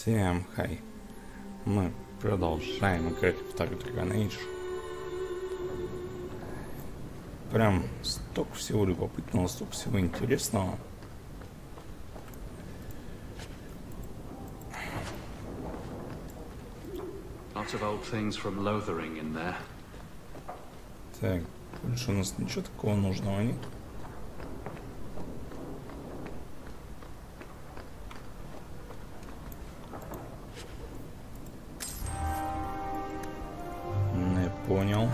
Всем хай. Мы продолжаем играть в Dragon Age. Прям столько всего любопытного, столько всего интересного. Lots of old things from Lothering in there. Так, больше у нас ничего такого нужного нет. Не понял.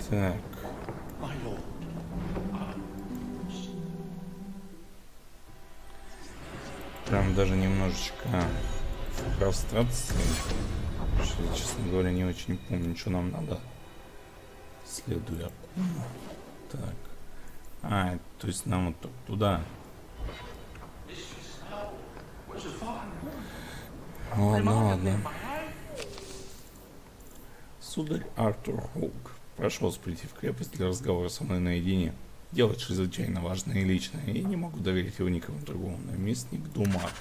Так. Прям даже немножечко в прострации. Что я, честно говоря, не очень помню, что нам надо. Следуя. Так. То есть нам вот туда. Ладно. Сударь Артур Хоук, прошу вас прийти в крепость для разговора со мной наедине. Дело чрезвычайно важное и личное, и не могу доверить его никому другому. Наместник Думар.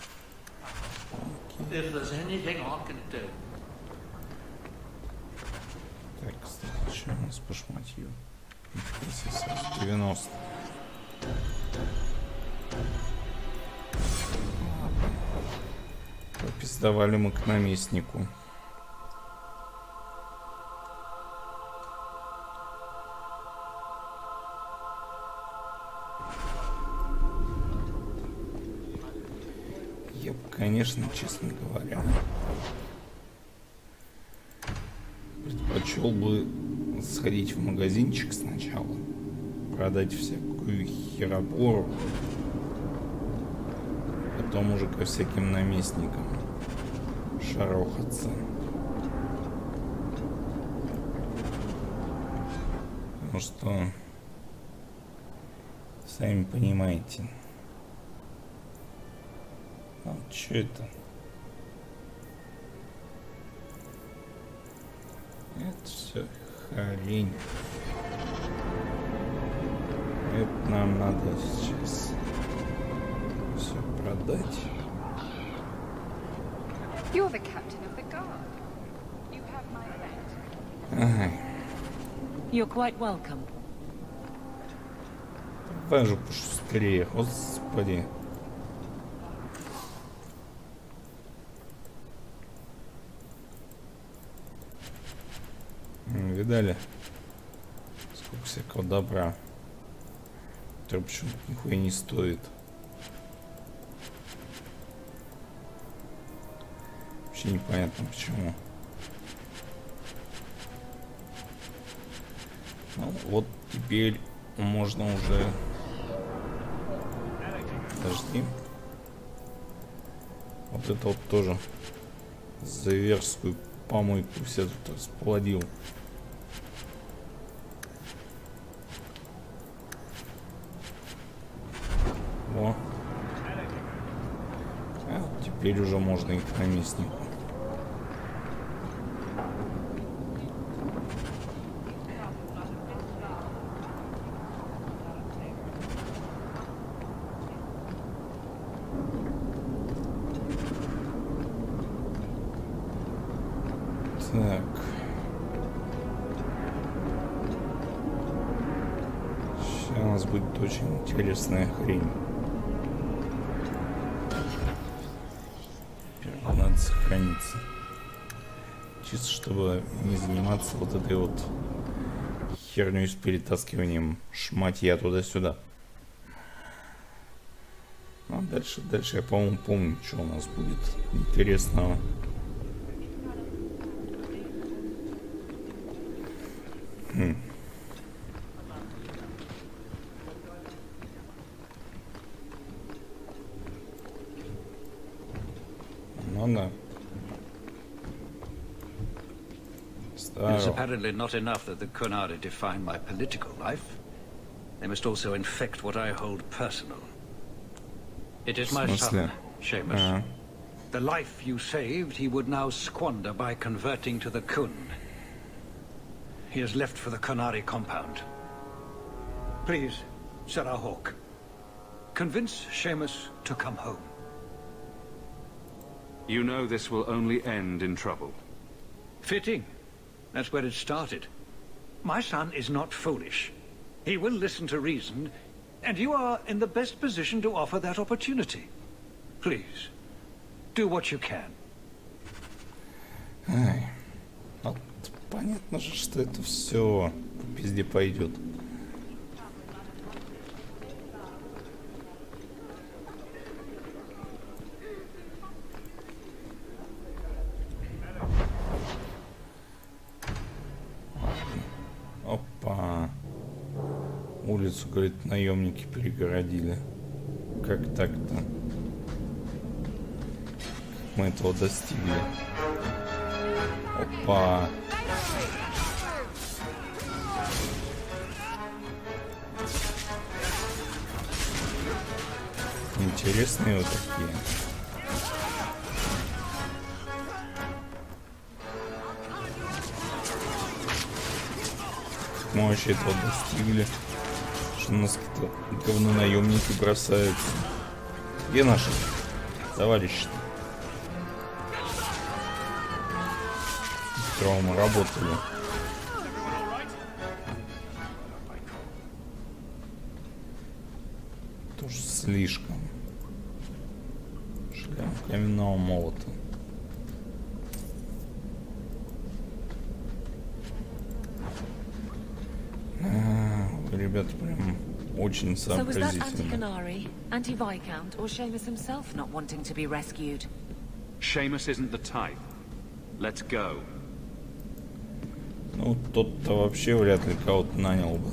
Так, кстати, что у нас по шматью? 90. Попиздовали мы к наместнику. Я бы, конечно, честно говоря, предпочел бы сходить в магазинчик сначала, продать всякую херобору, потом уже ко всяким наместникам шарохаться. Потому что, сами понимаете. Что это? Это все хрень. Это нам надо сейчас все продать. You're the captain of the guard. You have my thanks. Ага. You're quite welcome. Давай же пошустрее, господи. Видали? Сколько всякого добра, который почему-то нихуя не стоит. Вообще непонятно почему. Ну, вот теперь можно уже... Подожди. Вот это вот тоже заверскую помойку все тут расплодил. О. Вот теперь уже можно и к наместнику. Так. Сейчас у нас будет очень интересная хрень. Надо сохраниться. Чисто чтобы не заниматься вот этой вот херней с перетаскиванием шматья туда-сюда. А дальше я, по-моему, помню, что у нас будет интересного. Ну да. It's apparently not enough that the Kunari define my political life. They must also infect what I hold personal. It is my son, Seamus. The life you saved, he would now squander by converting to the Kun. He has left for the Kunari compound. Please, Sarah Hawk. Convince Seamus to come home. You know this will only end in trouble. Fitting. That's where it started. My son is not foolish. He will listen to reason, and you are in the best position to offer that opportunity. Please, do what you can. Ай. Вот понятно же, что это все везде пойдет. Опа. Улицу, говорит, наемники перегородили. Как так-то? Как мы этого достигли? Опа. Интересные вот такие. Как мы вообще этого достигли? Что у нас какие-то говно наемники бросаются. Где наши товарищи? С которого мы работали. Тоже слишком. Шлем каменного молота. Вы, ребята, прям очень So was that сообразительны. anti-Canary, anti-Viscount, or Seamus himself not wanting to be rescued? Seamus isn't the type. Let's go. Ну, тот-то вообще вряд ли кого-то нанял бы.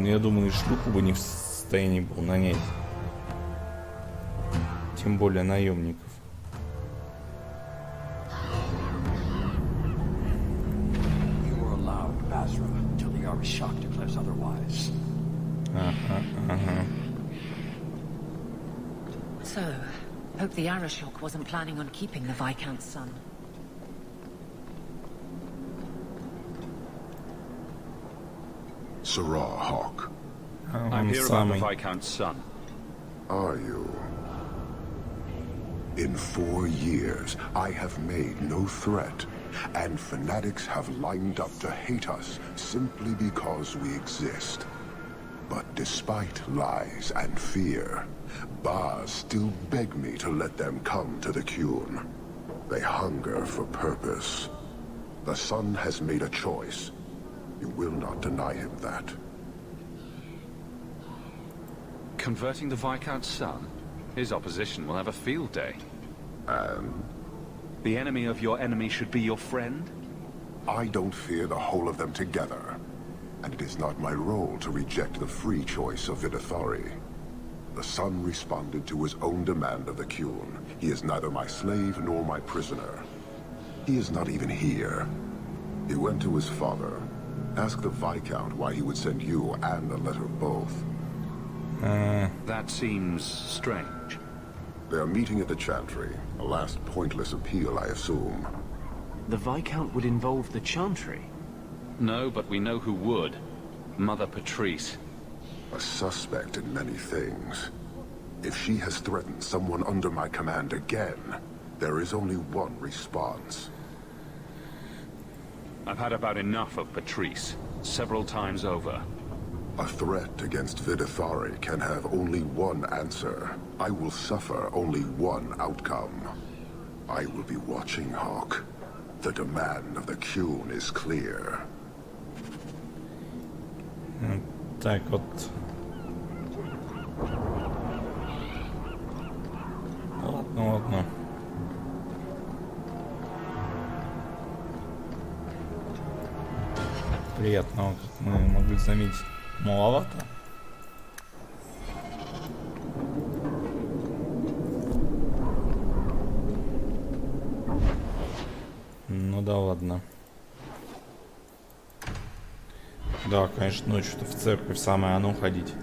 Я думаю, и шлюху бы не в состоянии был нанять. Тем более наемников. You were allowed, Basra, until the Arishok declares otherwise. So, hope the Arishok wasn't planning on keeping the Viscount's son. Sarah Hawk, I'm Он here about the самый. Viscount's son. are you? In 4 years, I have made no threat, and fanatics have lined up to hate us simply because we exist. But despite lies and fear, Bars still beg me to let them come to the Qun. They hunger for purpose. The son has made a choice. You will not deny him that. Converting the Viscount's son? His opposition will have a field day. And The enemy of your enemy should be your friend? I don't fear the whole of them together. And it is not my role to reject the free choice of Vidithari. The son responded to his own demand of the Qun. He is neither my slave nor my prisoner. He is not even here. He went to his father. Ask the Viscount why he would send you and a letter both. That seems strange. They are meeting at the Chantry. A last pointless appeal, I assume. The Viscount would involve the Chantry. No, but we know who would. Mother Patrice. A suspect in many things. If she has threatened someone under my command again, there is only one response. I've had about enough of Patrice. Several times over. A threat against Vidithari can have only one answer. I will suffer only one outcome. I will be watching, Hawk. The demand of the Qun is clear. Так вот. Ладно, ладно. Приятного, как мы могли заметить, маловато. Ну да ладно. Да, конечно, ночью-то в церковь самое оно ходить.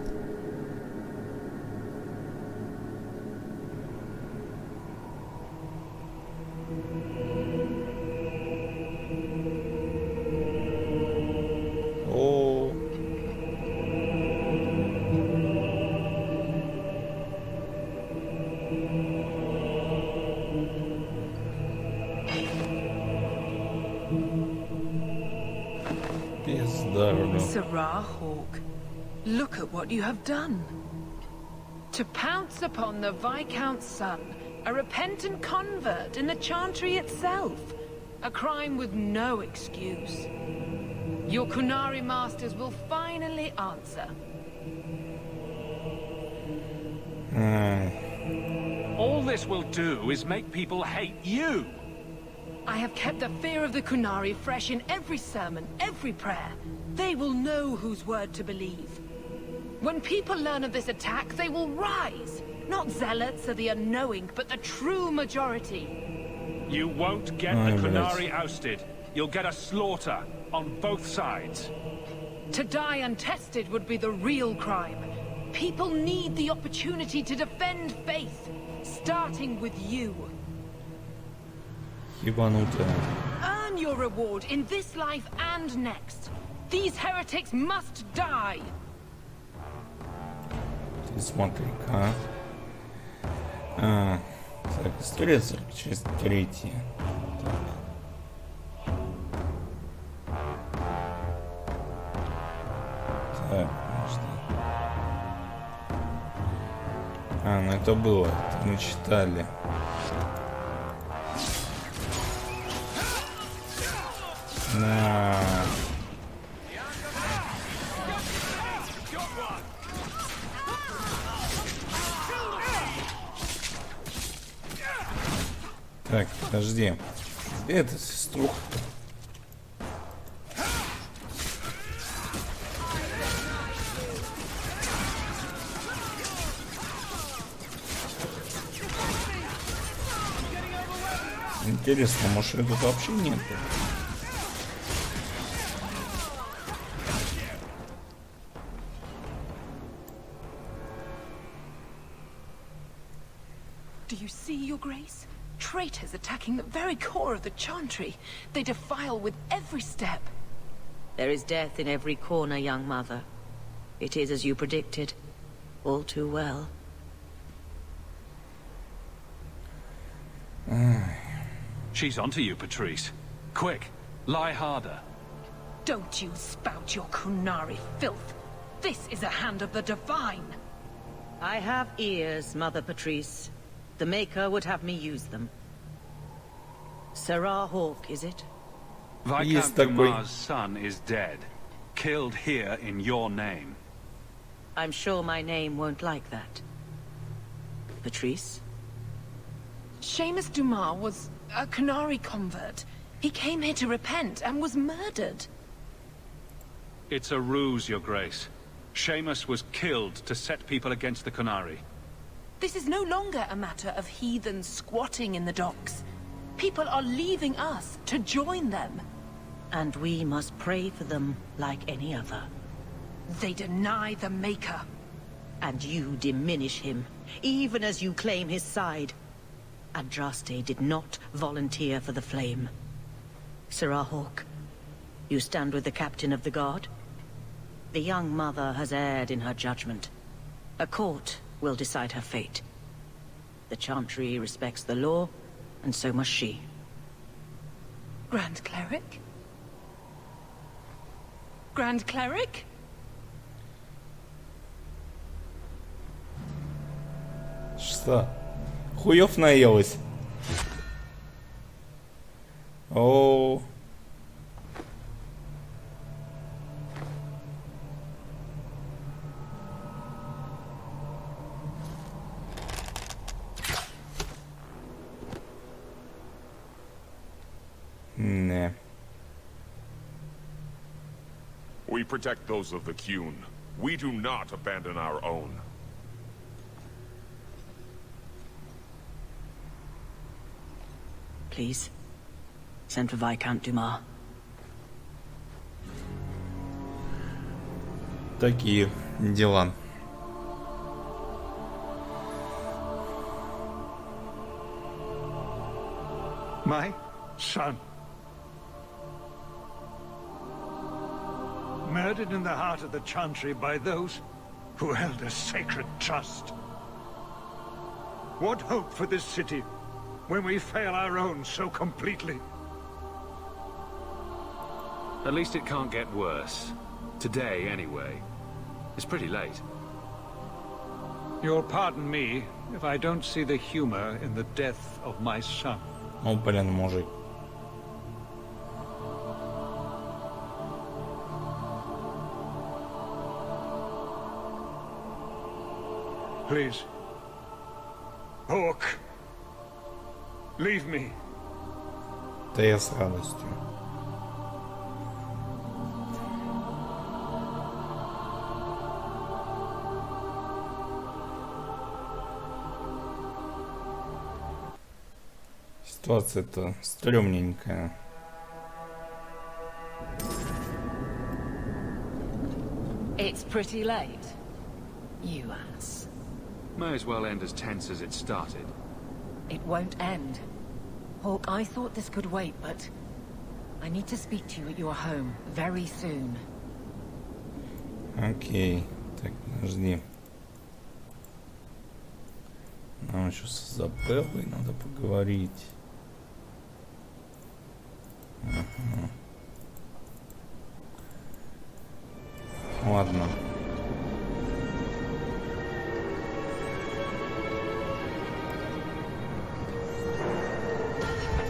Sirrah Hawk, look at what you have done. To pounce upon the Viscount's son, a repentant convert in the Chantry itself. A crime with no excuse. Your Kunari masters will finally answer. All this will do is make people hate you. I have kept the fear of the Kunari fresh in every sermon, every prayer. They will know whose word to believe. When people learn of this attack, they will rise. Not zealots or the unknowing, but the true majority. You won't get the Kunari ousted. You'll get a slaughter on both sides. To die untested would be the real crime. People need the opportunity to defend faith, starting with you. Ебанутая. Earn your reward in this life and next. These heretics must die. Ты смотри-ка. Так, история 40, часть 3. Так, ну это было, это мы читали. На. Так, подожди. Где эта сеструха? Интересно, может, ее тут вообще нет? Do you see, Your Grace? Traitors attacking the very core of the Chantry. They defile with every step. There is death in every corner, young mother. It is as you predicted. All too well. She's onto you, Patrice. Quick, lie harder. Don't you spout your Kunari filth. This is a hand of the Divine. I have ears, Mother Patrice. The Maker would have me use them. Sirrah Hawk, is it? Viscount Dumas' son is dead. Killed here in your name. I'm sure my name won't like that. Patrice? Seamus Dumas was a Kunari convert. He came here to repent and was murdered. It's a ruse, Your Grace. Seamus was killed to set people against the Kunari. This is no longer a matter of heathens squatting in the docks. People are leaving us to join them. And we must pray for them like any other. They deny the Maker. And you diminish him, even as you claim his side. Andraste did not volunteer for the flame. Sirrah Hawk, you stand with the captain of the guard? The young mother has erred in her judgment. A court will decide her fate. The Chantry respects the law, and so must she. Grand Cleric? Grand Cleric? Что? Хуёв наелась? О. Не. We protect those of the Qun. We do not abandon our own. Please, send for Viscount Dumas. Такие дела. My son. Murdered in the heart of the Chantry by those who held a sacred trust. What hope for this city when we fail our own so completely? At least it can't get worse. Today, anyway. It's pretty late. You'll pardon me if I don't see the humor in the death of my son. Ну, блин, мужик. Please. Hook. Leave me. Да я с радостью. Ситуация-то стрёмненькая. It's pretty late. You ass. May as well end as tense as it started. It won't end. Hawk, I thought this could wait, but I need to speak to you at your home very soon. Окей. Так, подожди. Нам еще с Изабеллой надо поговорить. Ага. Ладно.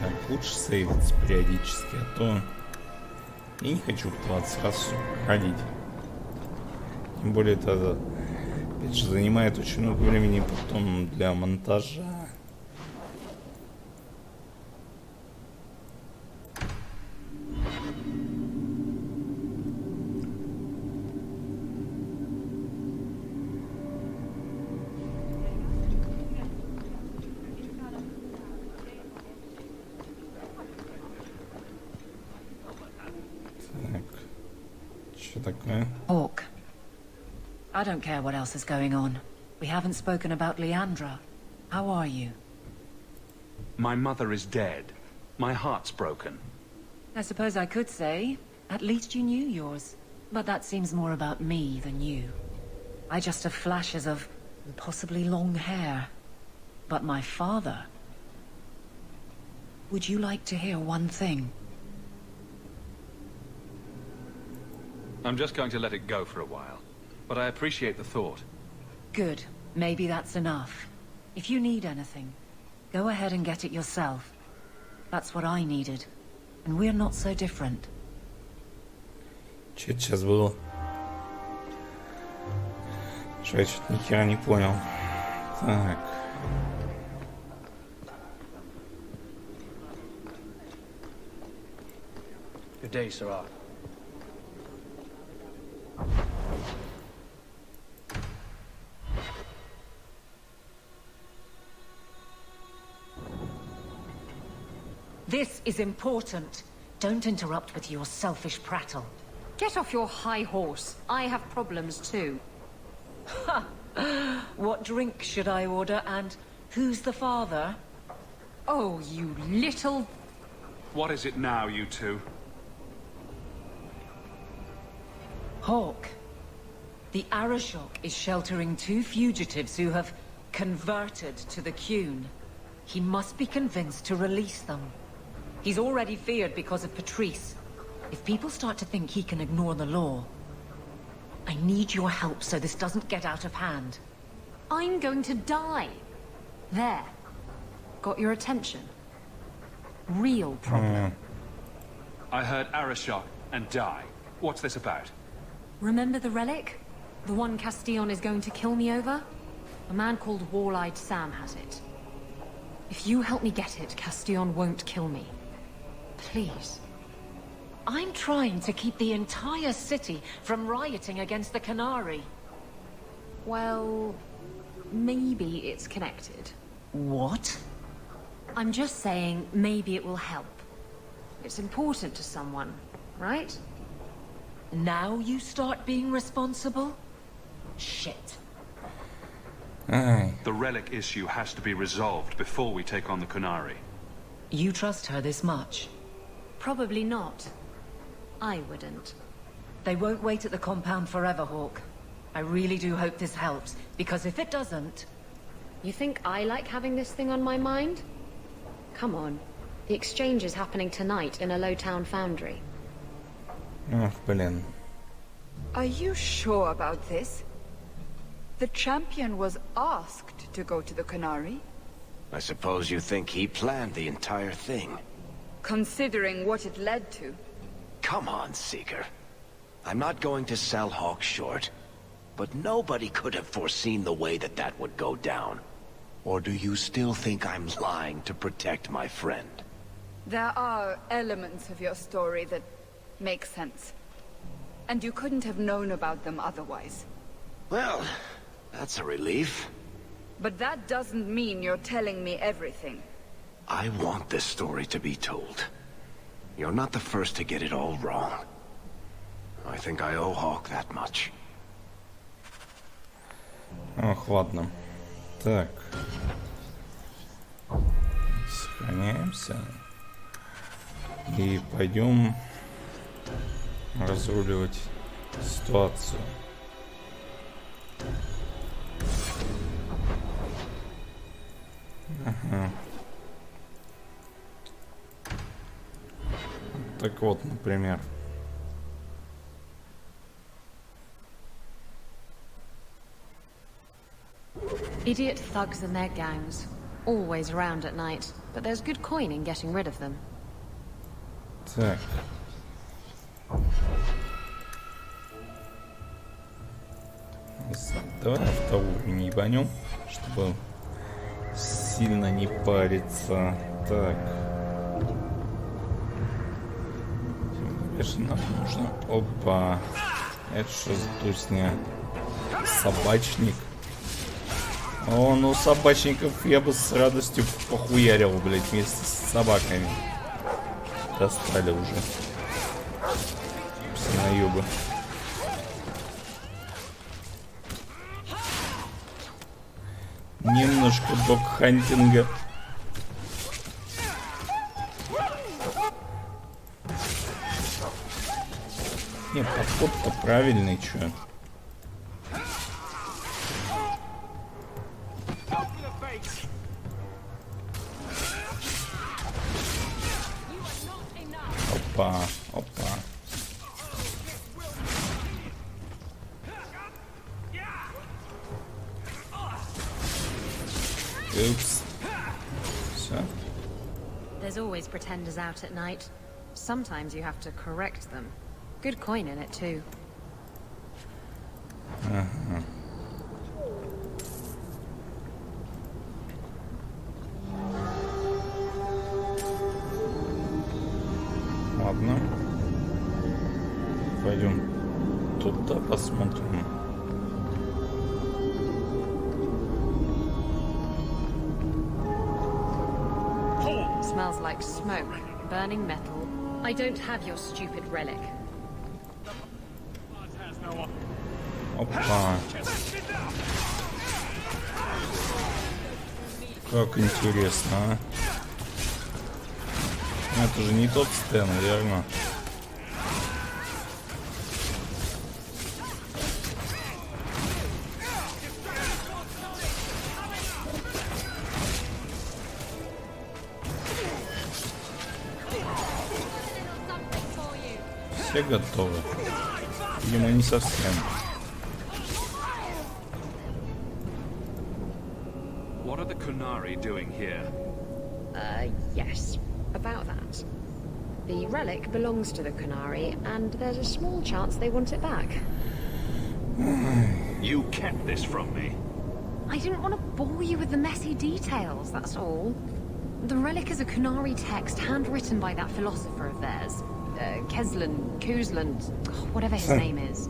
Так, лучше сейвиться периодически, а то я не хочу в 20 раз ходить. Тем более это, опять же, занимает очень много времени потом для монтажа. Что такое? Hawk. I don't care what else is going on. We haven't spoken about Leandra. How are you? My mother is dead. My heart's broken. I suppose I could say, at least you knew yours. But that seems more about me than you. I just have flashes of possibly long hair. But my father... Would you like to hear one thing? I'm just going to let it go for a while. But I appreciate the thought. Good. Maybe that's enough. If you need anything, go ahead and get it yourself. That's what I needed. And we're not so different. Что это сейчас было? Что я что-то ни хера не понял. Так. Good day, Sarah. This is important. Don't interrupt with your selfish prattle. Get off your high horse. I have problems too. Ha! What drink should I order, and who's the father? Oh, you little... What is it now, you two? Hawk. The Arashok is sheltering 2 fugitives who have converted to the Qun. He must be convinced to release them. He's already feared because of Patrice. If people start to think he can ignore the law, I need your help so this doesn't get out of hand. I'm going to die. There. Got your attention? Real problem. I heard Arashok and die. What's this about? Remember the relic? The one Castillon is going to kill me over? A man called Wall-Eyed Sam has it. If you help me get it, Castillon won't kill me. Please. I'm trying to keep the entire city from rioting against the Canary. Well, maybe it's connected. What? I'm just saying maybe it will help. It's important to someone, right? Now you start being responsible? Shit. The relic issue has to be resolved before we take on the Canary. You trust her this much? Probably not. I wouldn't. They won't wait at the compound forever, Hawk. I really do hope this helps, because if it doesn't... You think I like having this thing on my mind? Come on. The exchange is happening tonight in a low-town foundry. Ах, блин. Are you sure about this? The champion was asked to go to the Canary. I suppose you think he planned the entire thing. Considering what it led to. Come on, Seeker. I'm not going to sell Hawk short. But nobody could have foreseen the way that that would go down. Or do you still think I'm lying to protect my friend? There are elements of your story that make sense. And you couldn't have known about them otherwise. Well, that's a relief. But that doesn't mean you're telling me everything. I want this story to be told. You're not the first to get it all wrong. I think I owe Hawk that much. Ох, ладно. Так. Сохраняемся. И пойдем разруливать ситуацию. Ага. Так вот, например. Idiot thugs and their gangs. Always around at night, but there's good coin in getting rid of them. Так. Давай автоуровень ебанем, чтобы сильно не париться. Так. Конечно, нам нужно... Опа. Это что за тусня? Собачник. О, ну собачников я бы с радостью похуярил, блядь, вместе с собаками. Достали уже. Псиноёбы. Немножко док-хантинга. Не, подход-то правильный, чё. Опа, опа. Oops. So. There's always pretenders out at night. Sometimes you have to correct them. Good coin in it too. Ага. Ладно. Пойдем туда посмотрим. Smells like smoke, burning metal. I don't have your stupid relic. Опа. Как интересно, а? Это же не тот стен, верно? Все готовы. Видимо, не совсем. What are the Kunari doing here? Yes. About that. The relic belongs to the Canary, and there's a small chance they want it back. You kept this from me. I didn't want to bore you with the messy details, that's all. The relic is a Kunari text handwritten by that philosopher of theirs. Kuzland, whatever his name is.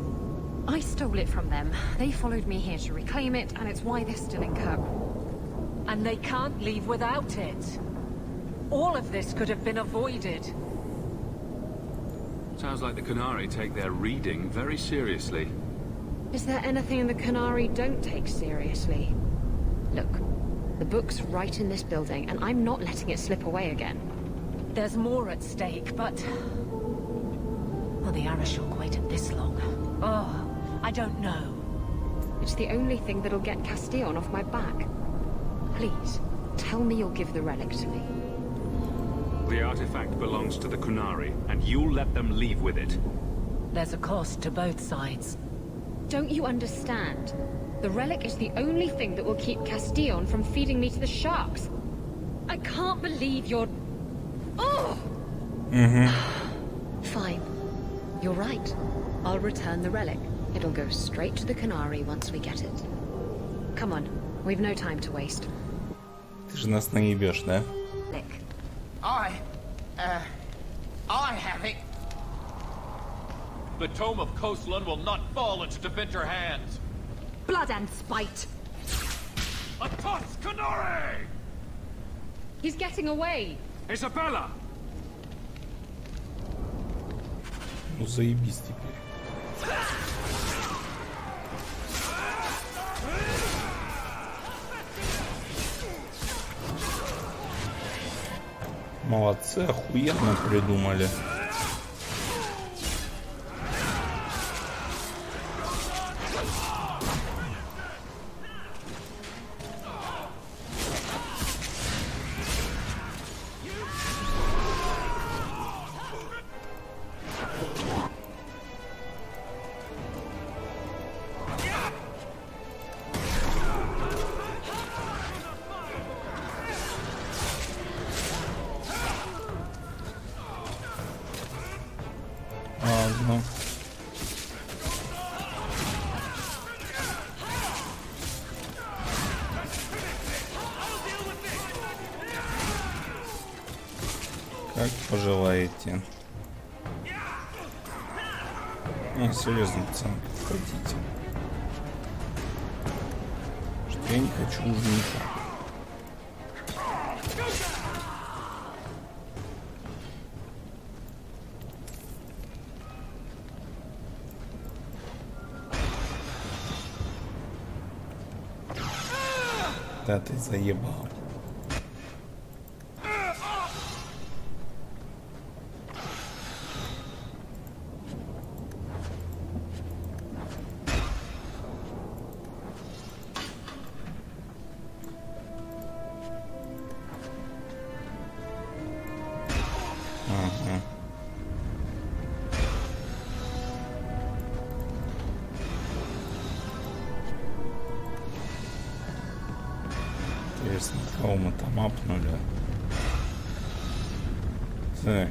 I stole it from them. They followed me here to reclaim it, and it's why they're still in Kirkwall. And they can't leave without it. All of this could have been avoided. Sounds like the Kunari take their reading very seriously. Is there anything the Canary don't take seriously? Look, the book's right in this building, and I'm not letting it slip away again. There's more at stake, but... Well, the Arishok waited this long. Oh, I don't know. It's the only thing that'll get Castillon off my back. Please, tell me you'll give the relic to me. The artifact belongs to the Kunari, and you'll let them leave with it. There's a cost to both sides. Don't you understand? The relic is the only thing that will keep Castillon from feeding me to the sharks. I can't believe you're... Oh! Fine. You're right. I'll return the relic. It'll go straight to the Canary once we get it. Come on. We've no time to waste. Ты же нас наебешь, да? I have it. The Tome of Coastland will not fall into bitter hands. Blood and spite. A tots Canary! He's getting away. Isabella! Ну заебись теперь. Молодцы, охуенно придумали. Ладно. Как пожелаете. Не, серьезно, пацаны, как хотите. Что я не хочу уже никак. Да ты заебал. Ага. Интересно, кого мы там апнули? Так.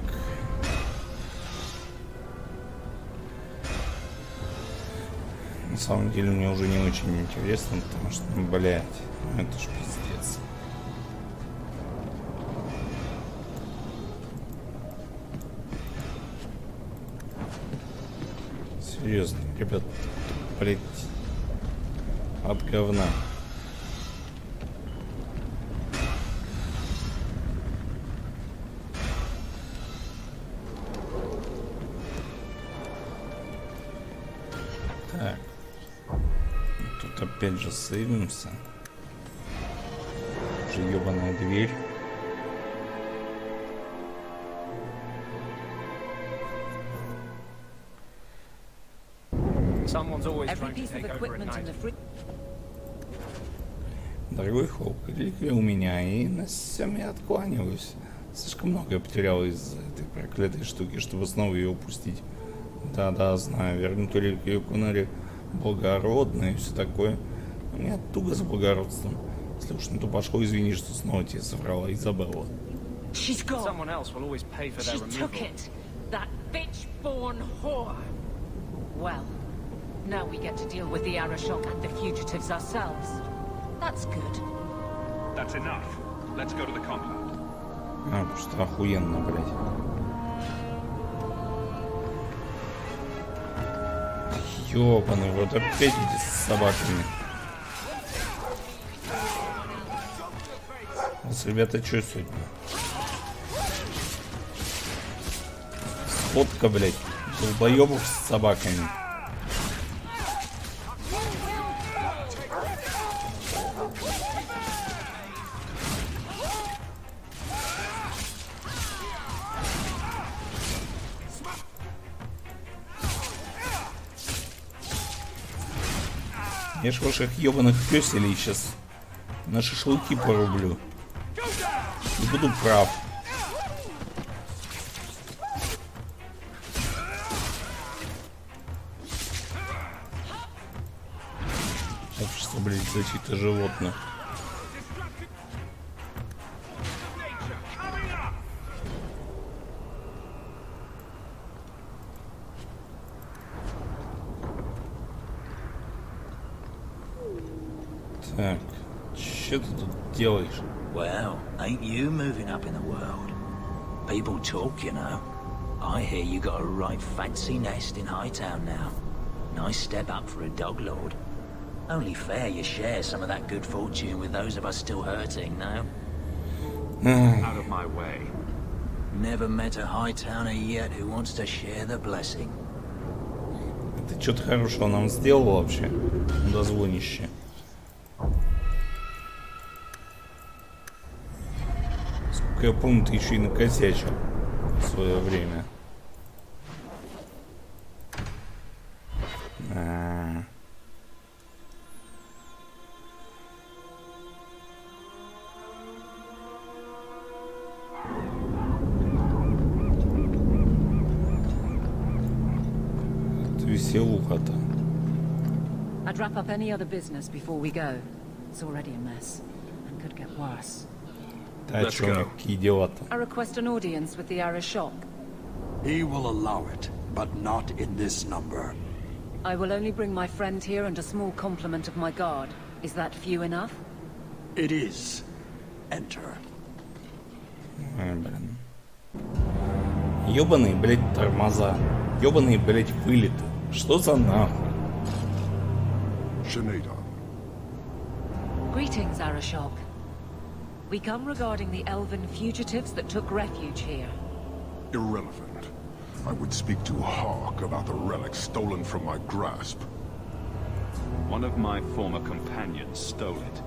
На самом деле мне уже не очень интересно, потому что, ну, блядь, ну это ж пиздец. Серьезно, ребят, блядь, от говна. Так. Тут опять же сейвимся. Уже ебаная дверь. Дорогой Хоук, реликвия у меня, и на всем я откланиваюсь. Слишком много я потерял из-за этой проклятой штуки, чтобы снова ее упустить. Да-да, знаю, вернуть реликвию Кунари благородно и все такое. У меня туго с благородством. Если уж на то пошло, извини, что снова тебе соврала Изабелла. She's gone. Someone else will always pay for their removal. She took it. That bitch-born whore. Well, now we get to deal with the Arashok and the fugitives ourselves. That's good. That's enough. Let's go to the compound. А, потому что охуенно, блядь. Ёбаный, вот опять эти с собаками. У вас, ребята, что сегодня? Сходка, блядь, долбоёбов с собаками. Я ж ваших ебаных пёселей сейчас на шашлыки порублю. И буду прав. блядь, защита животных. Так, что ты тут делаешь? Well, ain't you moving up in the world? People talk, you know. I hear you got a right fancy nest in Hightown now. Nice step up for a dog lord. Only fair you share some of that good fortune with those of us still hurting, no? Out of my way. Never met a Hightowner yet who wants to share the blessing. Ты что-то хорошего нам сделал вообще? Дозвонище. Сколько я помню, ты еще и накосячил в свое время. Это веселуха-то. I'd wrap up any other business before we go. It's already a mess, and could get worse. Да, чё, какие дела-то? I request an audience with the Arishok. He will allow it, but not in this number. I will only bring my friend here and a small complement of my guard. Is that few enough? It is. Enter. Блин. Ёбаные, блядь, тормоза. Ёбаные, блядь, вылеты. Что за нахуй? Greetings, Arishok. We come regarding the elven fugitives that took refuge here. Irrelevant. I would speak to Houk about the relic stolen from my grasp. One of my former companions stole it.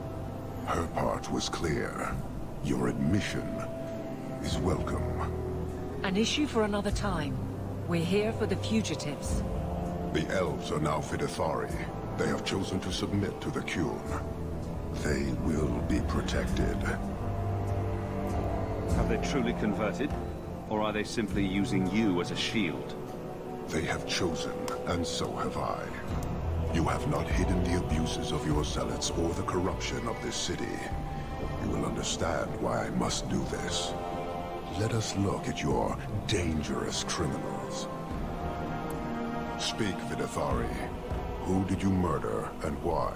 Her part was clear. Your admission is welcome. An issue for another time. We're here for the fugitives. The elves are now Vidithari. They have chosen to submit to the Qun. They will be protected. Have they truly converted? Or are they simply using you as a shield? They have chosen, and so have I. You have not hidden the abuses of your zealots or the corruption of this city. You will understand why I must do this. Let us look at your dangerous criminals. Speak, Vidithari. Who did you murder, and why?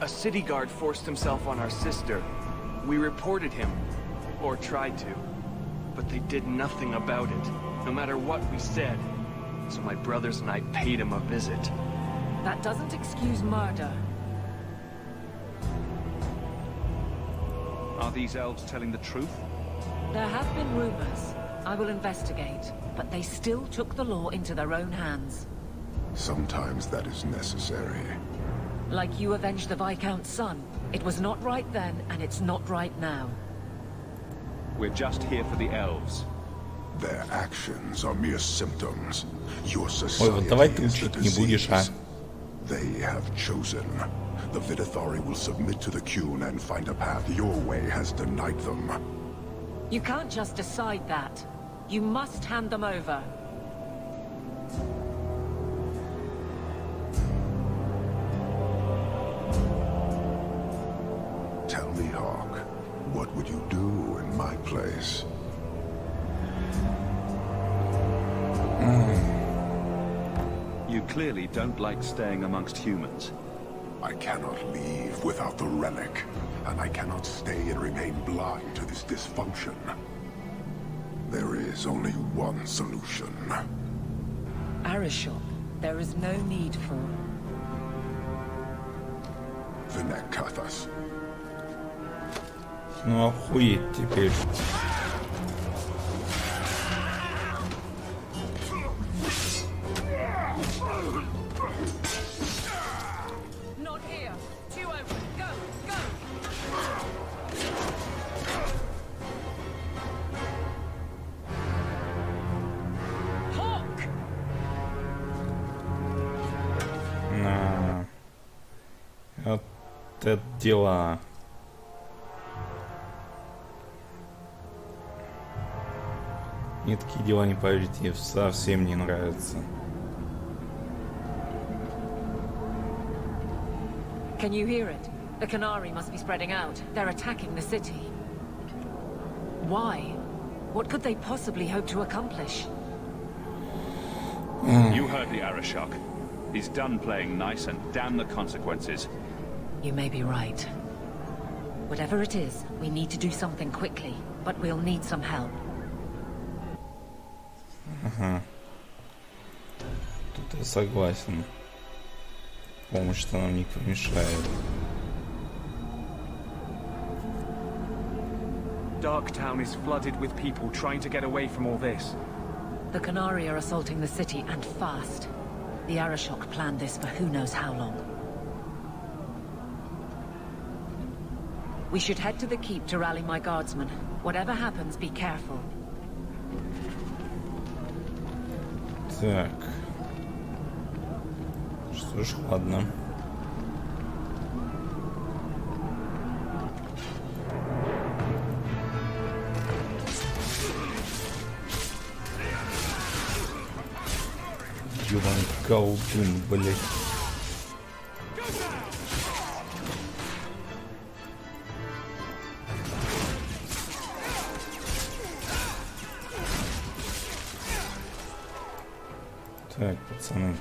A city guard forced himself on our sister. We reported him. Or tried to. But they did nothing about it, no matter what we said. So my brothers and I paid him a visit. That doesn't excuse murder. Are these elves telling the truth? There have been rumors. I will investigate. But they still took the law into their own hands. Sometimes that is necessary. Like you avenged the Viscount's son. It was not right then, and it's not right now. We're just here for the elves. Their actions are mere symptoms. Your Ой, вот давай ты society is the учить не будешь, а? disease. They have chosen. The Vidithari will submit to the Qun and find a path your way has denied them. You can't just decide that. You must hand them over. Tell me, Houk, what would you do in my place? You clearly don't like staying amongst humans. I cannot leave without the relic, and I cannot stay and remain blind to this dysfunction. There is only one solution. Arishok, there is no need for... Vinekathas. Ну охуеть теперь. Not here. Two open. Go, go. Hawk. На. Вот это дела. Мне такие дела, не поверите, совсем не нравятся. Can you hear it? The Canary must be spreading out. They're attacking the city. Why? What could they possibly hope to accomplish? You heard the Arashok. He's done playing nice and damn the consequences. You may be right. Whatever it is, we need to do something quickly, but we'll need some help. Ага. Тут я согласен. Помощь-то нам не помешает. Darktown is flooded with people trying to get away from all this. The Canary are assaulting the city, and fast. The Arashok planned this for who knows how long. We should head to the keep to rally my guardsmen. Whatever happens, be careful. Так. Что ж, ладно. Ёбаный колдун, блядь. Так, пацаны.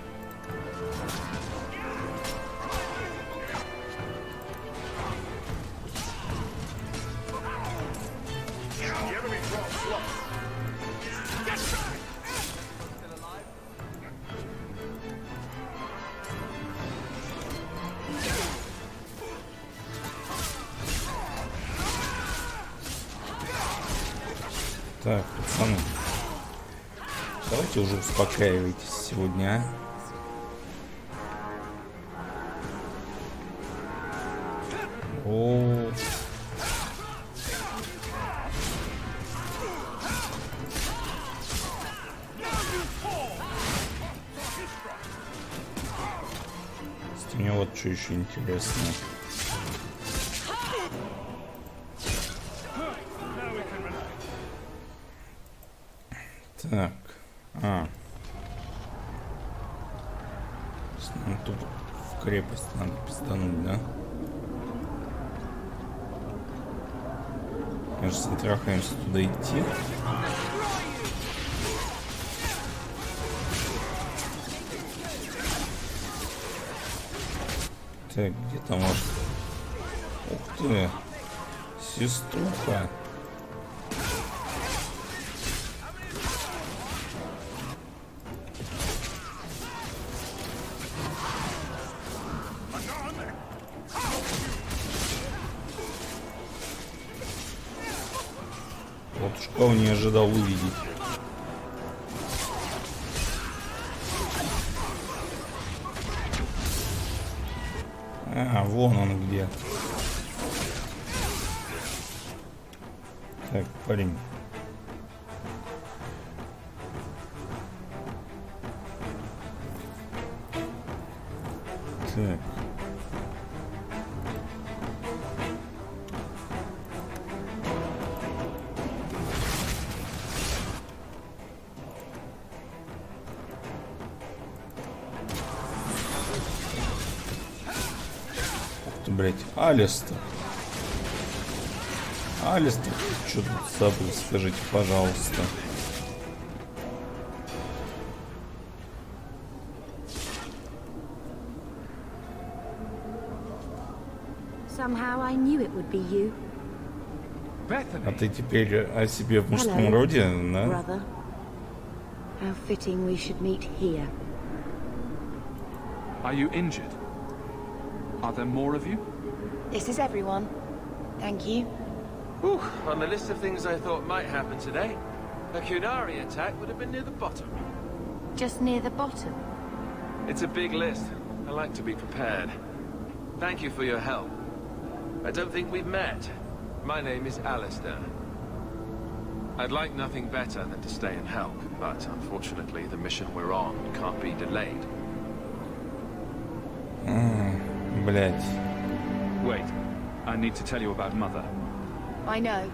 Так, пацаны. Давайте уже успокаивайтесь сегодня, а? О. У меня вот что еще интересно. Так. Ну, тут в крепость надо пиздануть, да? Кажется, трахаемся туда идти. Так, где там ваш... Ух ты! Сеструха! Вот уж кого не ожидал увидеть. А, вон он где. Так, парень. Так. Блять, Алистер. Алистер, что тут забыл, скажите, пожалуйста. Somehow I knew it would be you. А ты теперь о себе в мужском роде, да? Brother. How fitting we should meet here. Are you injured? Are there more of you? This is everyone. Thank you. Whew, on the list of things I thought might happen today, a Kunari attack would have been near the bottom. Just near the bottom? It's a big list. I like to be prepared. Thank you for your help. I don't think we've met. My name is Alistair. I'd like nothing better than to stay and help, but unfortunately the mission we're on can't be delayed. Блять. Wait, I need to tell you about Mother. I know.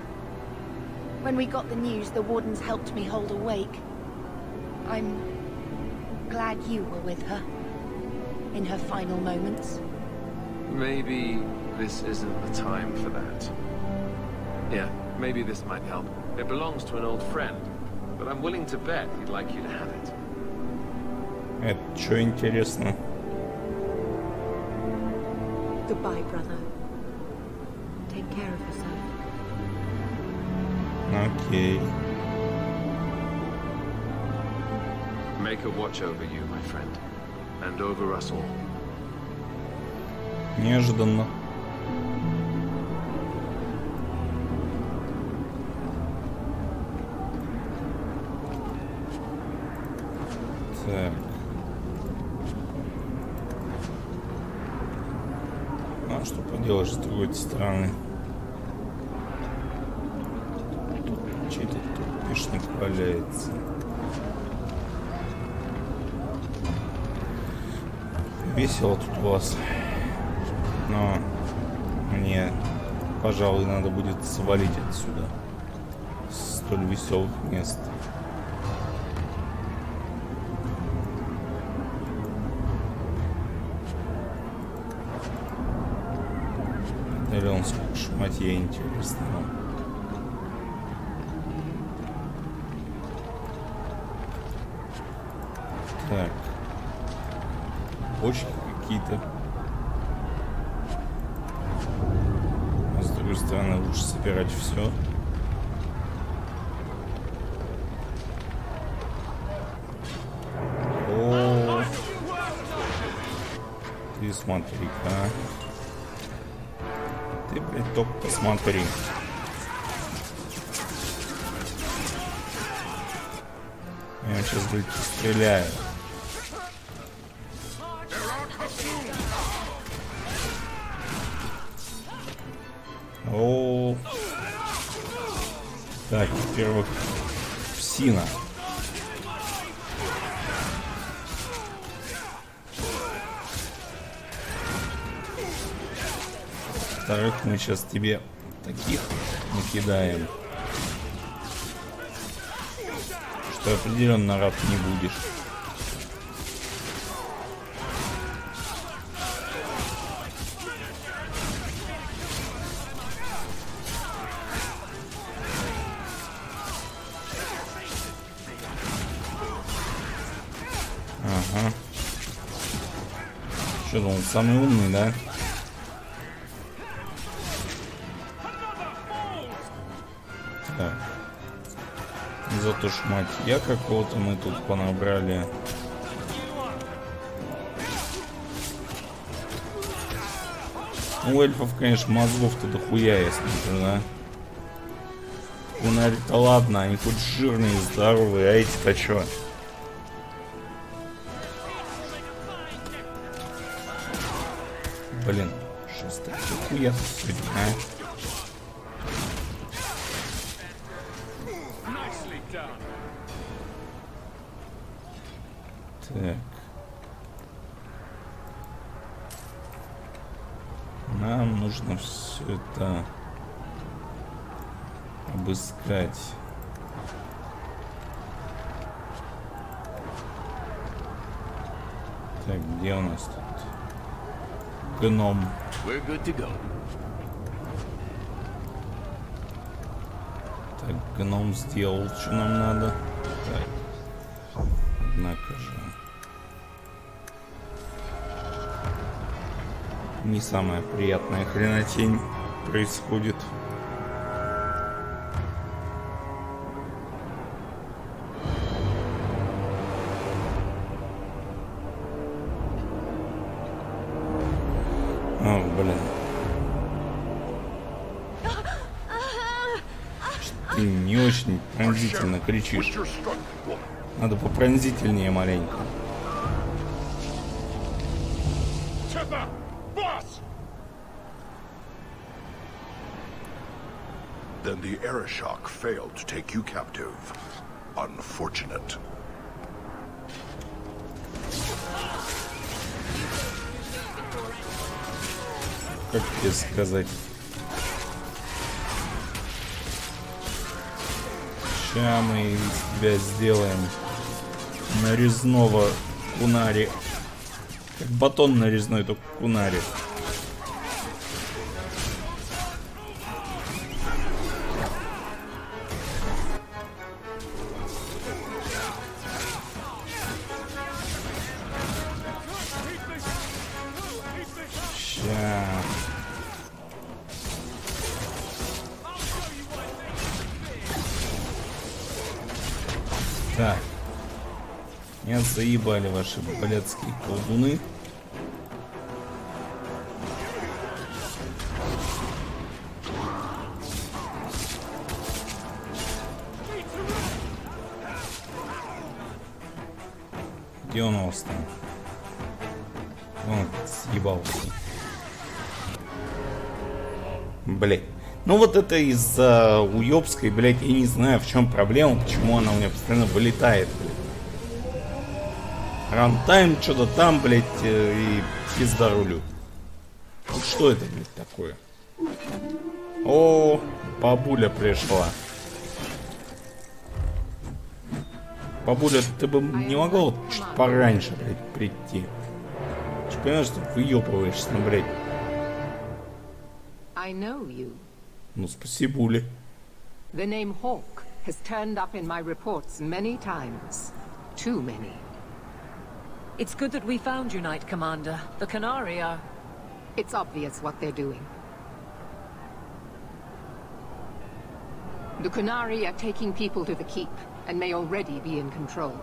When we got the news, the wardens helped me hold awake. I'm glad you were with her. In her final moments. Maybe this isn't the time for that. Yeah, maybe this might help. It belongs to an old friend, but I'm willing to bet he'd like you to have it. Это что интересно? Goodbye, brother. Take care of yourself. Окей. Make a watch over you, my friend, and over us all. Неожиданно. Так. А что поделаешь с другой стороны? Тут чей-то трупешник валяется. Весело тут у вас. Но мне, пожалуй, надо будет свалить отсюда. С столь веселых мест. Или он сколько шматья интересного. Так. Бочки какие-то. А с другой стороны, лучше собирать все. О, ты смотри-ка. Ты, блядь, только посмотри. Я сейчас, блядь, стреляю. О, так, во-первых, псина. Во-вторых, мы сейчас тебе таких накидаем, что определенно рад не будешь. Ага. Что, он самый умный, да? Так. Зато шматья какого-то мы тут понабрали. У эльфов, конечно, мозгов-то дохуя, я смотрю, да? Кунари-то ладно, они хоть жирные и здоровые, а эти-то чё? Блин, что с таким хуя сегодня, а? Так. Нам нужно все это обыскать. Так, где у нас тут гном? We're good to go. Так, гном сделал, что нам надо. Так, однако же. Не самая приятная хренотень происходит. Ох, блин. Ты не очень пронзительно кричишь. Надо попронзительнее маленько. Then the Aeroshock failed to take you captive. Unfortunate. Как тебе сказать? Сейчас мы из тебя сделаем нарезного кунари. Как батон нарезной, только кунари. Так. Меня заебали ваши блядские колдуны. Где он у вас там? Он съебался. Блять. Ну вот это из-за уёбской, блять, я не знаю, в чем проблема, почему она у меня постоянно вылетает, блядь. Рантайм, что-то там, блять, и пизда рулю. Вот что это, блядь, такое? О, бабуля пришла. Бабуля, ты бы не могла чуть пораньше, блядь, прийти? Ты понимаешь, что выёбываешься, ну, блядь. I know you. Ну, спасибули. The name Hawk has turned up in my reports many times. Too many. It's good that we found you, Knight Commander. The Canary are... It's obvious what they're doing. The Canary are taking people to the keep, and may already be in control.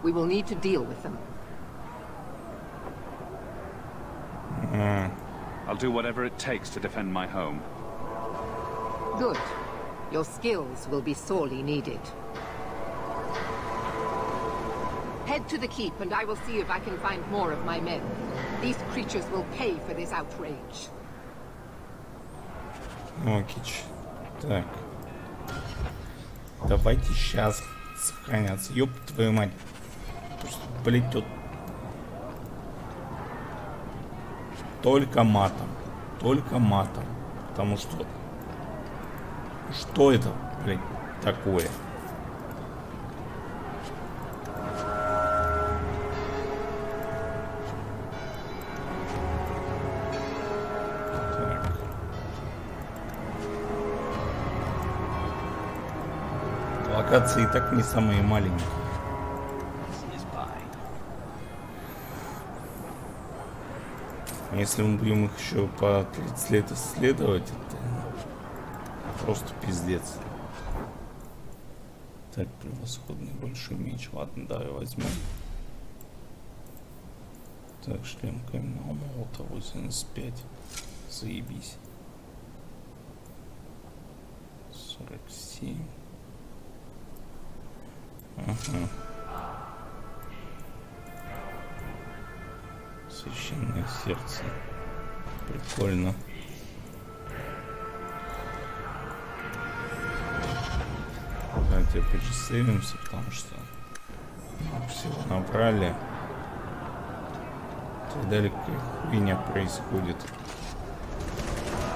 We will need to deal with them. I'll do whatever it takes to defend my home. Good. Your skills will be sorely needed. Head to the keep, and I will see if I can find more of my men. These creatures will pay for this outrage. Окич. Так. Давайте сейчас сохраняться. Ёб твою мать. Блять, тут только матом. Только матом. Потому что... Что это, блядь, такое? Так. Локации и так не самые маленькие. Если мы будем их еще по 30 лет исследовать, это просто пиздец. Так, превосходный большой меч. Ладно, давай возьмем. Так, шлем каменного молота 85. Заебись. 47. Ага. Священное сердце. Прикольно. Давайте опять же сейвимся, потому что всего набрали. Так далее какая хуйня происходит.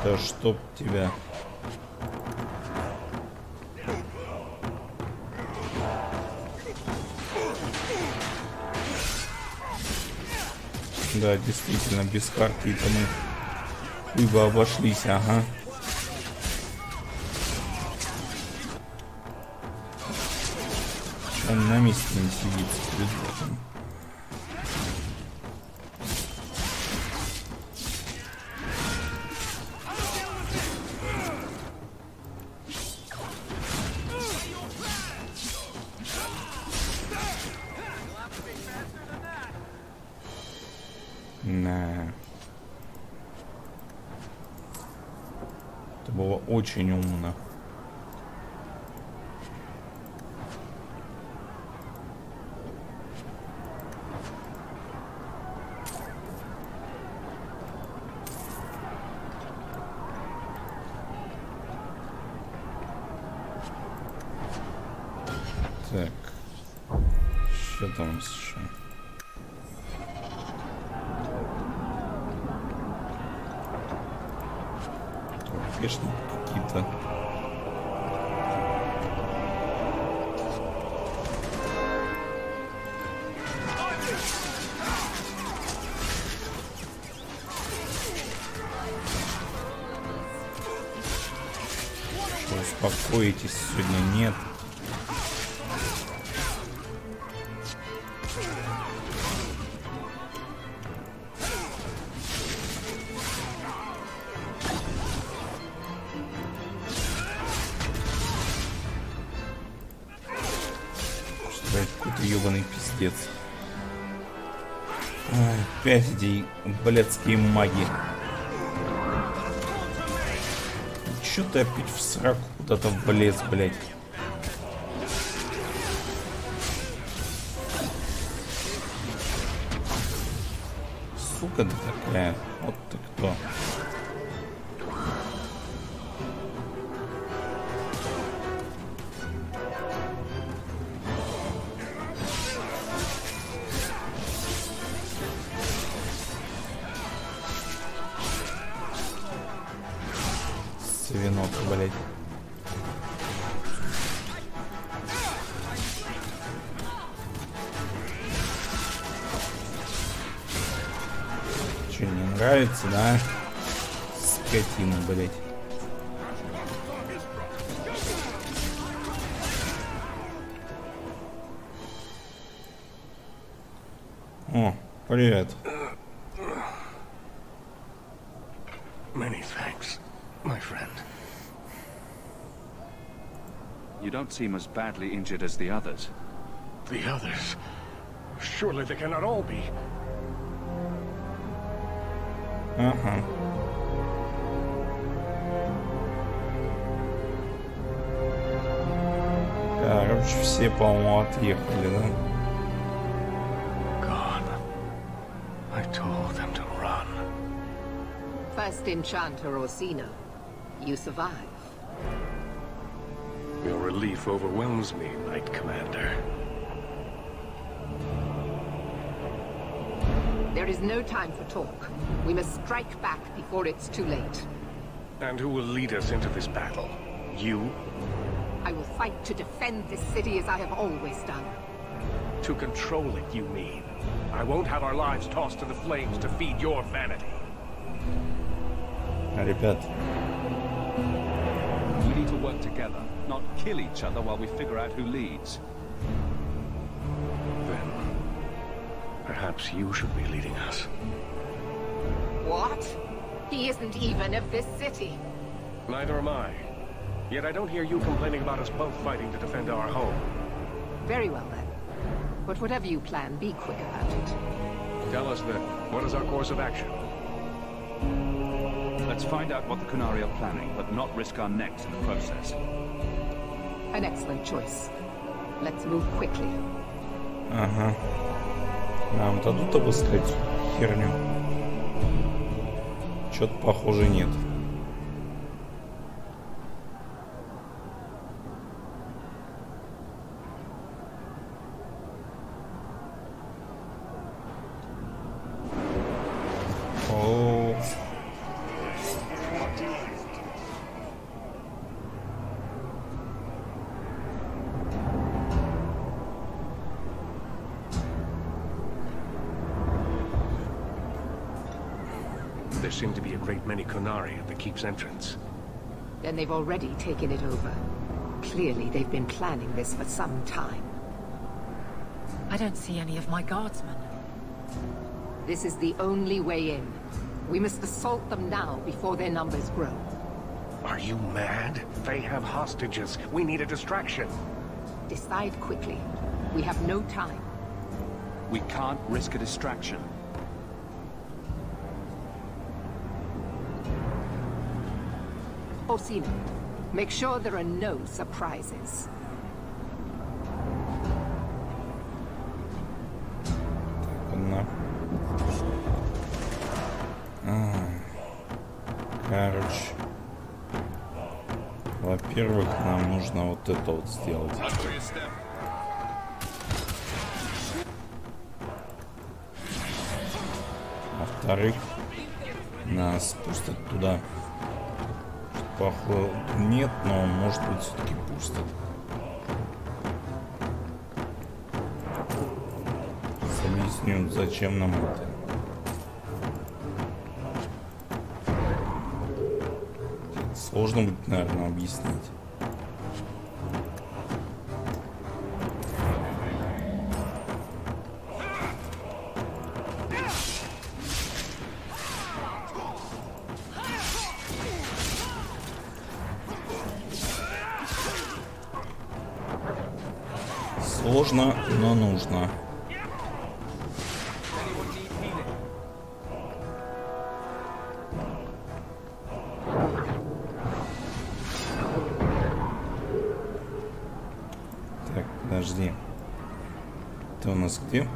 Да чтоб тебя. Да, действительно, без карты-то мы либо обошлись, ага. Он на месте не сидит, придурком. На. Это было очень умно. Так, что там у нас еще? Конечно, какие-то. Что, успокоитесь, сегодня нет. какой-то ебаный пиздец. Ай, опять эти блядские маги. Чё ты опять в сраку куда-то влез, блядь? Сука ты такая. Вот ты кто. Свинок, блядь. Че, не нравится, да? Скотина, блядь. О, привет. Many thanks, my friend. You don't seem as badly injured as the others. The others? Surely they cannot all be. Ага. Короче, все, по-моему, отъехали, да? Gone. I told them to run. First Enchanter Orsino, you survive. Your relief overwhelms me, Knight Commander. There is no time for talk. We must strike back before it's too late. And who will lead us into this battle? You? I will fight to defend this city as I have always done. To control it, you mean? I won't have our lives tossed to the flames to feed your vanity. Ребят. We need to work together, not kill each other while we figure out who leads. Then, perhaps you should be leading us. What? He isn't even of this city. Neither am I. Yet I don't hear you complaining about us both fighting to defend our home. Very well then. But whatever you plan, be quick about it. Tell us then, what is our course of action? Let's find out what the Qunari are planning, but not risk our necks in the process. An excellent choice. Let's move quickly. Ага. Нам дадут обыскать херню? Чё-то похоже нет. О. There seem to be a great many Qunari at the keep's entrance. Then they've already taken it over. Clearly, they've been planning this for some time. I don't see any of my guardsmen. This is the only way in. We must assault them now before their numbers grow. Are you mad? They have hostages. We need a distraction. Decide quickly. We have no time. We can't risk a distraction. Orsino, make sure there are no surprises. Короче, во-первых, нам нужно вот это вот сделать. Во-вторых, нас пустят туда. Походу нет, но может быть все-таки пустят. Объясню, зачем нам это. Сложно будет, наверное, объяснить. Сложно, но нужно. Так, подожди. Ты у нас где?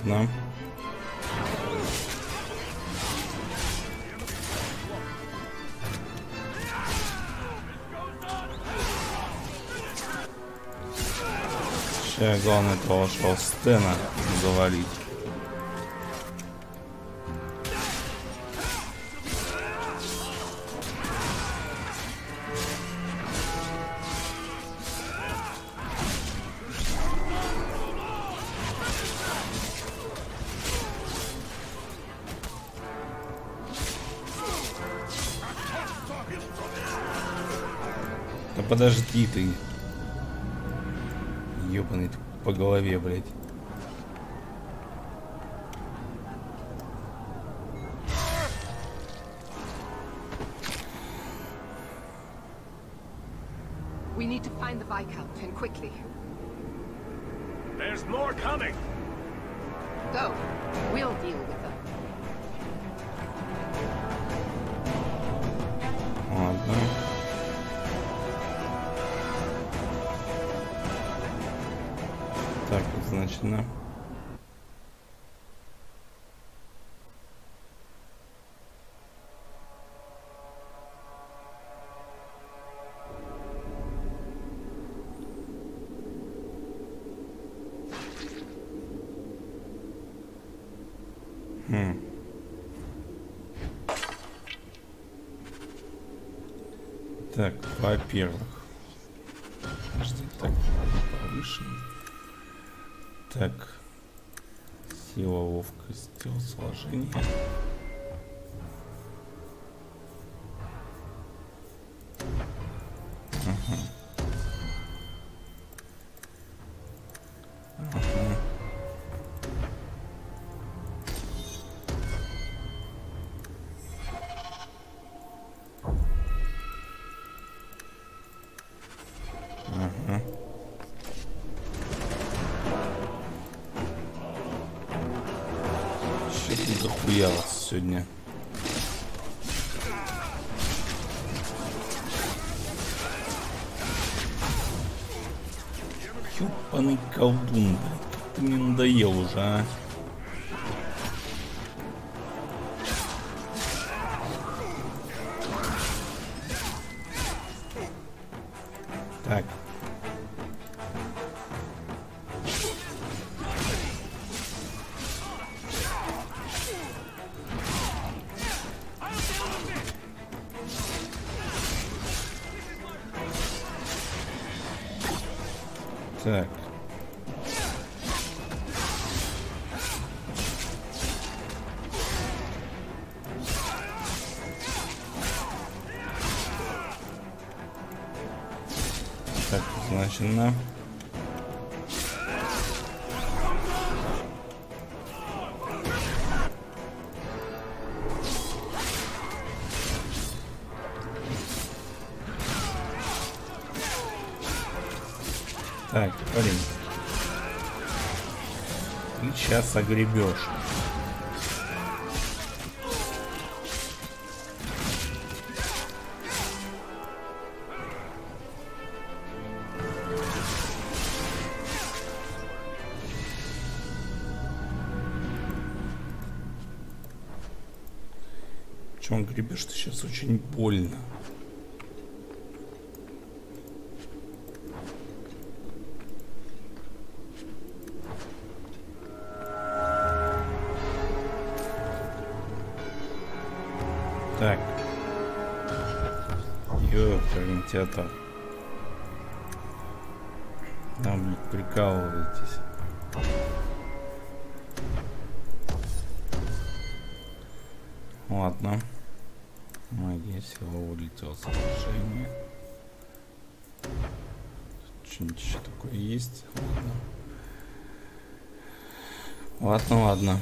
Да. Сейчас главное этого вашего Стена завалить. Да подожди ты. Ёбаный ты по голове, блядь. We need to find the Viscount, and quickly. There's more coming! Go. We'll deal with them. Ладно. Так, значит, да. Так, во-первых. Подожди, так, повыше. Так. Сила, ловкость, телосложение. Ага. Ага. Ага. Что тут захуялось сегодня? Ёбаный колдун, блядь. Как ты мне надоел уже, а? Так. Так. Так, значит, на. Так, парень. Ты сейчас огребешь. Че он гребешь? Ты сейчас очень больно. Так. Ёпрный театр. Да, блин, прикалываетесь. Ладно. Магия, сила, улетела сражение. Что-нибудь еще такое есть? Ладно. Ладно, ладно.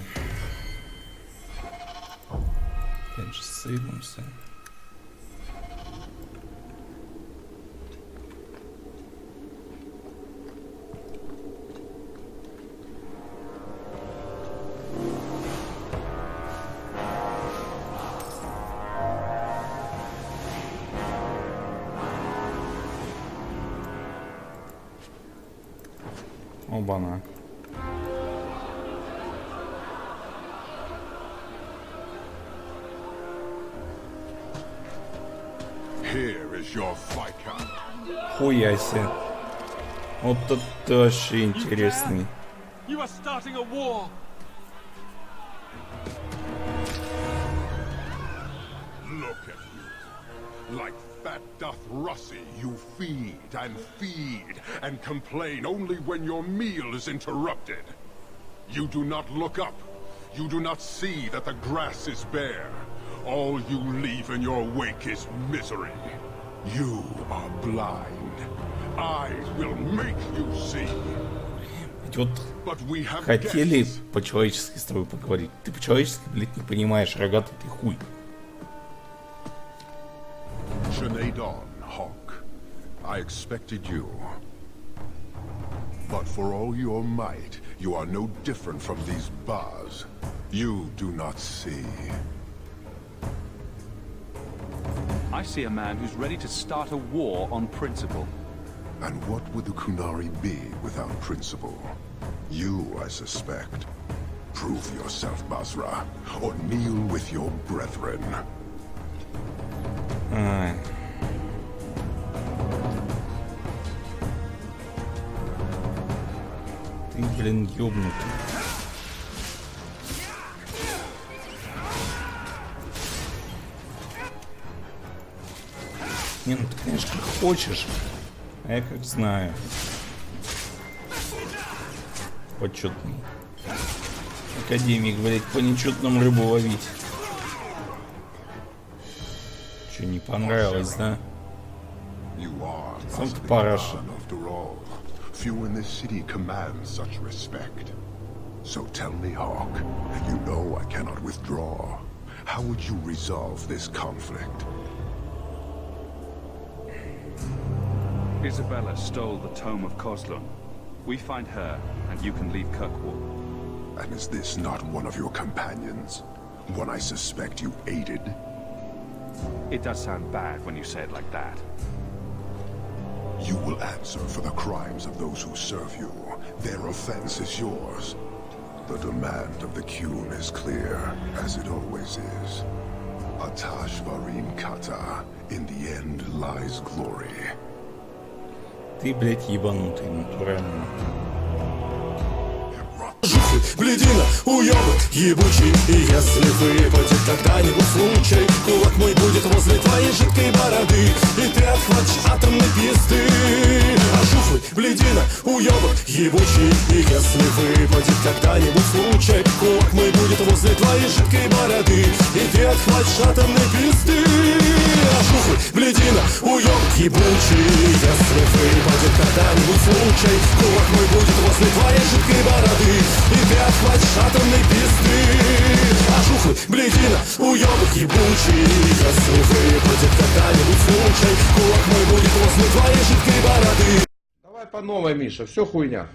Опять же сейвимся. Оба-на. Хуяси. Вот это вообще интересный. You are starting a war. Look at you. Like fat Dothrossi, you feed and complain only when your meal is interrupted. You do not look up. You do not see that the grass is bare. All you leave in your wake is misery. You are blind. I will make you see. Вот хотели по-человечески с тобой поговорить. Ты по-человечески, блядь, не понимаешь, рогатый ты хуй. Sinead, Hawk. I expected you. But for all your might, you are no different from these bars. You do not see. I see a man who's ready to start a war on principle. And what would the Kunari be without principle? You, I suspect. Prove yourself, Basra, or kneel with your brethren. Ты, блин, ёбнутый. Не, ну ты, конечно, как хочешь, а я как знаю. Почетный. Академик, блять, по нечетному рыбу ловить. Че, не понравилось, да? Сам ты параша. Few in this city command such respect. So tell me, Hawk, you know I cannot withdraw. How would you resolve this conflict? Isabella stole the tome of Koslun. We find her, and you can leave Kirkwall. And is this not one of your companions? One I suspect you aided? It does sound bad when you say it like that. You will answer for the crimes of those who serve you. Their offense is yours. The demand of the Qun is clear, as it always is. Atash Varin Kata, in the end lies glory. Ты, блядь, ебанутый, натурально. Бледина, уёбок, ебучий. И если выпадет когда-нибудь случай, кулак мой будет возле твоей жидкой бороды, и ты отхватишь атомной пизды. А жуфлы, бледина, уёбок, ебучий. И если выпадет когда-нибудь случай, кулак мой будет возле твоей жидкой бороды, и ты отхватишь атомной пизды. А жуфлы, бледина, уёбок, ебучий. Если выпадет когда-нибудь случай, кулак мой будет возле твоей жидкой бороды, и ты отхватишь атомной пизды. А жуфлы, бледина, уёбок ебучий. Если выпадет когда-нибудь случай, кулак мой будет возле твоей жидкой бороды. Давай по новой, Миша, все хуйня.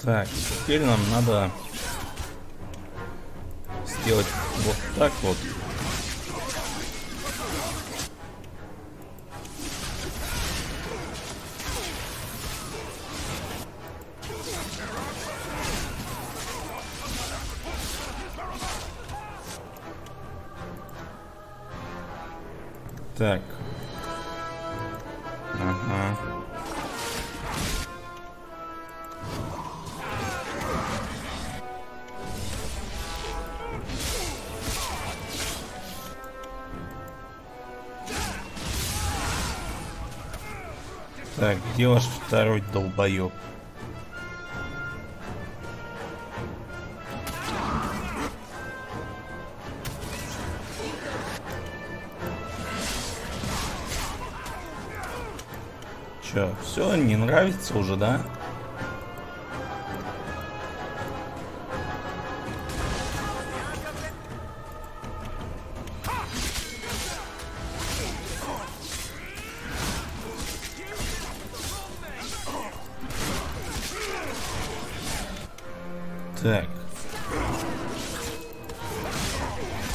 Так, теперь нам надо сделать вот так вот. Так. Ага. Так, где ваш второй долбоёб? Чё, все, не нравится уже, да? Так.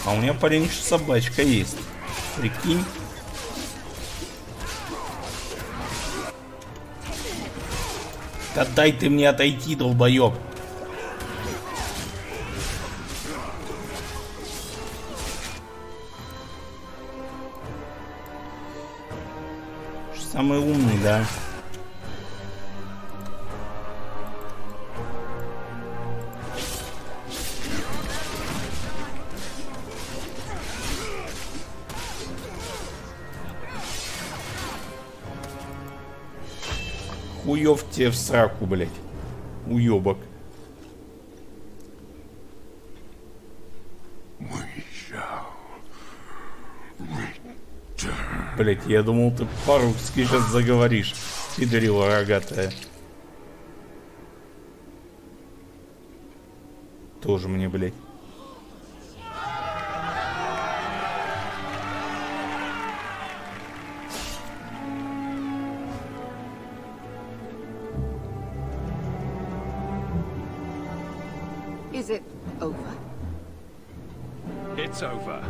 А у меня, парень, еще собачка есть. Прикинь. Да дай ты мне отойти, долбоёб. Самый умный, да? Хуёв тебе в сраку, блядь. Уёбок. Блядь, я думал, ты по-русски сейчас заговоришь. Пидорила рогатая. Тоже мне, блядь. Is it over? It's over.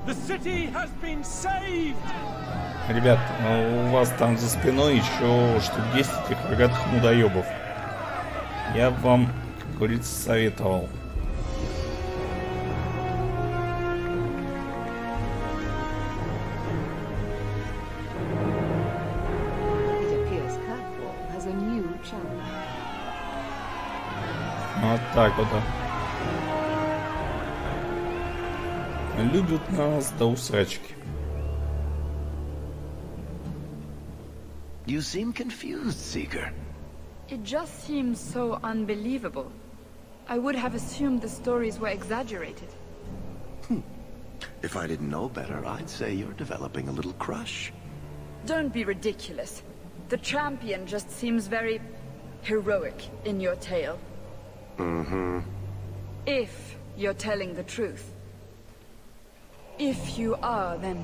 The city has been saved. Ребят, у вас там за спиной еще штук 10 этих рогатых мудоебов. Я бы вам, как говорится, советовал. Вот так вот. Любят нас до усрачки. You seem confused, Seeker. It just seems so unbelievable. I would have assumed the stories were exaggerated. If I didn't know better, I'd say you're developing a little crush. Don't be ridiculous. The champion just seems very heroic in your tale. Mm-hmm. If you're telling the truth. If you are, then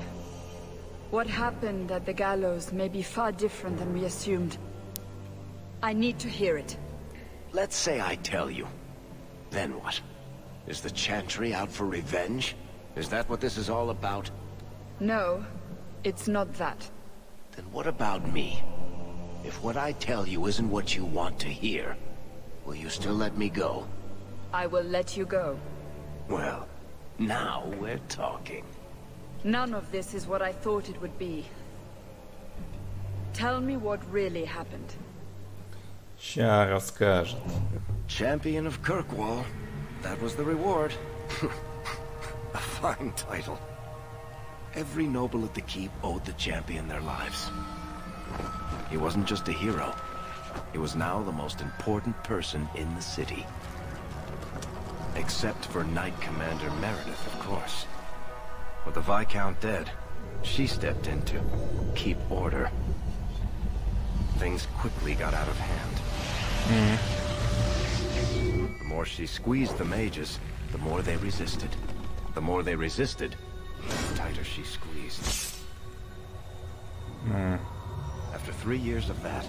what happened at the gallows may be far different than we assumed. I need to hear it. Let's say I tell you. Then what? Is the Chantry out for revenge? Is that what this is all about? No, it's not that. Then what about me? If what I tell you isn't what you want to hear, will you still let me go? I will let you go. Well, now we're talking. None of this is what I thought it would be. Tell me what really happened. Ща расскажет. Champion of Kirkwall. That was the reward. A fine title. Every noble at the keep owed the champion their lives. He wasn't just a hero. He was now the most important person in the city. Except for Knight Commander Meredith, of course. With the Viscount dead, she stepped in to keep order. Things quickly got out of hand. The more she squeezed the mages, the more they resisted. The more they resisted, the tighter she squeezed. After 3 years of that,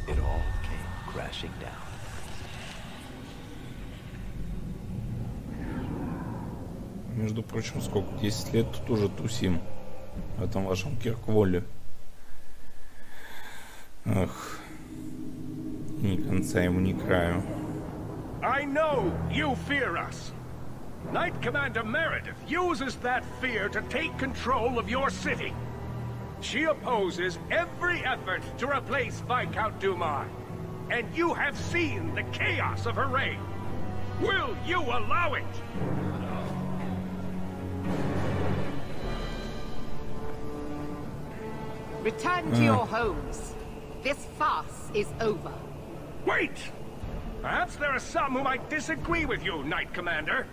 it all came crashing down. Между прочим, сколько? 10 лет тут уже тусим. В этом вашем Киркволе. Ах. Ни конца ему, ни краю. I know you fear us. Knight Commander Meredith uses that fear to take control of your city. She opposes every effort to replace Viscount Dumar. And you have seen the chaos of her reign. Will you allow it? Return to your homes. This farce is over. Wait! Perhaps there are some who might disagree with you, Knight Commander.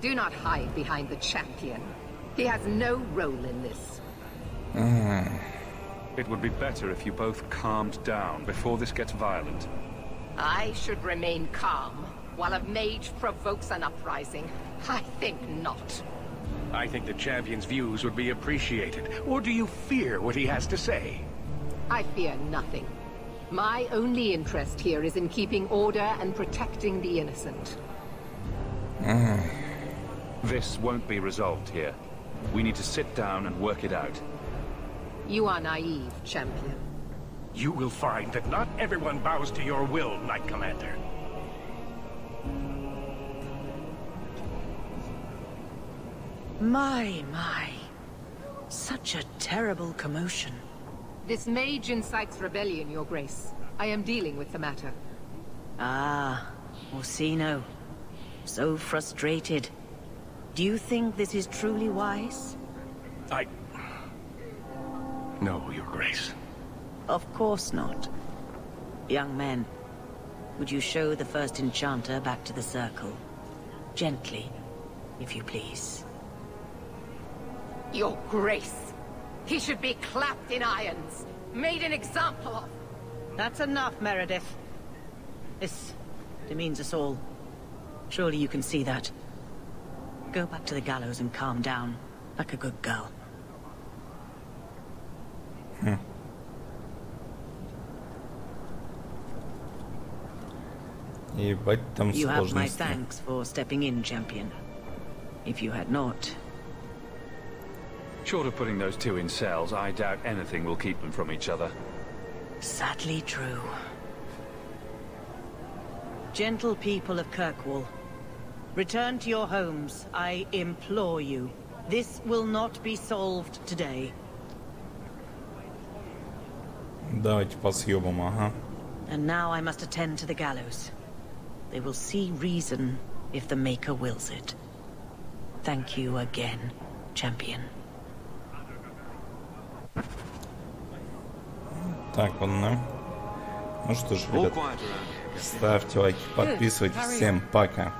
Do not hide behind the champion. He has no role in this. It would be better if you both calmed down before this gets violent. I should remain calm while a mage provokes an uprising. I think not. I think the champion's views would be appreciated. Or do you fear what he has to say? I fear nothing. My only interest here is in keeping order and protecting the innocent. This won't be resolved here. We need to sit down and work it out. You are naive, champion. You will find that not everyone bows to your will, Knight Commander. My. Such a terrible commotion. This mage incites rebellion, Your Grace. I am dealing with the matter. Ah, Orsino. So frustrated. Do you think this is truly wise? No, Your Grace. Of course not. Young men, would you show the first enchanter back to the circle? Gently, if you please. Your Grace! He should be clapped in irons, made an example of. That's enough, Meredith. This demeans us all. Surely you can see that. Go back to the gallows and calm down, like a good girl. Ебать, там You have my сложности. thanks for stepping in, champion. If you had not... Short of putting those two in cells, I doubt anything will keep them from each other. Sadly true. Gentle people of Kirkwall, return to your homes, I implore you. This will not be solved today. Давайте по съебам, ага. And now I must attend to the gallows. They will see reason if the Maker wills it. Thank you again, champion. Так, ладно. Ну что ж, ребят, ставьте лайки, подписывайтесь. Всем пока.